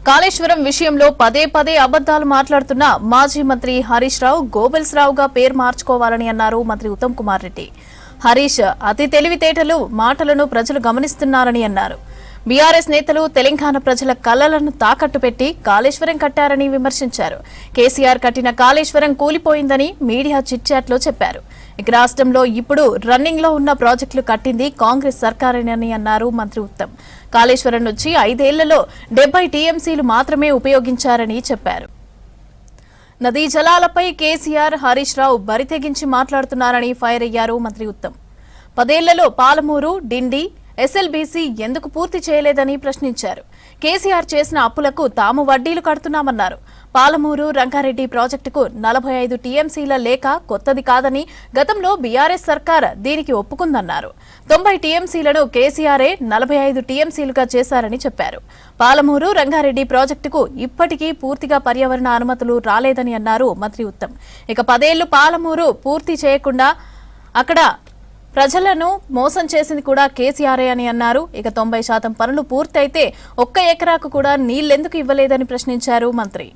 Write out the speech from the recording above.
కాళేశ్వరం విషయంలో పదే పదే అబద్దాలు మాట్లాడుతున్న మాజీ మంత్రి హరీష్ రావు గోబెల్స్ రావుగా పేరు మార్చుకోవాలని అన్నారు మంత్రి ఉత్తమ్ కుమార్ రెడ్డి. హరీష్ అతి తెలివితేటలు మాటలను ప్రజలు గమనిస్తున్నారని అన్నారు. బీఆర్ఎస్ నేతలు తెలంగాణ ప్రజల కలలను తాకట్టు పెట్టి కాళేశ్వరం కట్టారని విమర్శించారు. కేసీఆర్ కట్టిన కాళేశ్వరం కూలిపోయిందని మీడియా చిట్చాట్లో చెప్పారు. ఇక రాష్ట్రంలో ఇప్పుడు రన్నింగ్ లో ఉన్న ప్రాజెక్టులు కట్టింది కాంగ్రెస్ సర్కారేనని అన్నారు మంత్రి ఉత్తమ్. కాళేశ్వరం నుంచి 5 ఏళ్లలో 70 టీఎంసీలు మాత్రమే ఉపయోగించారని చెప్పారు. నదీ జలాలపై కేసీఆర్ హరీష్ రావు బరితెగించి మాట్లాడుతున్నారని ఫైర్ అయ్యారు మంత్రి ఉత్తమ్. 10 ఏళ్లలో పాలమూరు, డిండి, ఎస్ఎల్బీసీ ఎందుకు పూర్తి చేయలేదని ప్రశ్నించారు. కేసీఆర్ చేసిన అప్పులకు తాము వడ్డీలు కడుతున్నామన్నారు. పాలమూరు, రంగారెడ్డి ప్రాజెక్టుకు 45 టీఎంసీల లేఖ కొత్తది కాదని, గతంలో బీఆర్ఎస్ సర్కార్ దీనికి ఒప్పుకుందన్నారు. 90 టీఎంసీలను కేసీఆరే 45 టీఎంసీలుగా చేశారని చెప్పారు. పాలమూరు, రంగారెడ్డి ప్రాజెక్టుకు ఇప్పటికీ పూర్తిగా పర్యావరణ అనుమతులు రాలేదని అన్నారు మంత్రి ఉత్తమ్. ఇక 10 ఏళ్లు పాలమూరు పూర్తి చేయకుండా అక్కడ ప్రజలను మోసం చేసింది కూడా కేసీఆరే అని అన్నారు. ఇక 90% పనులు పూర్తయితే 1 ఎకరాకు కూడా నీళ్లెందుకు ఇవ్వలేదని ప్రశ్నించారు మంత్రి.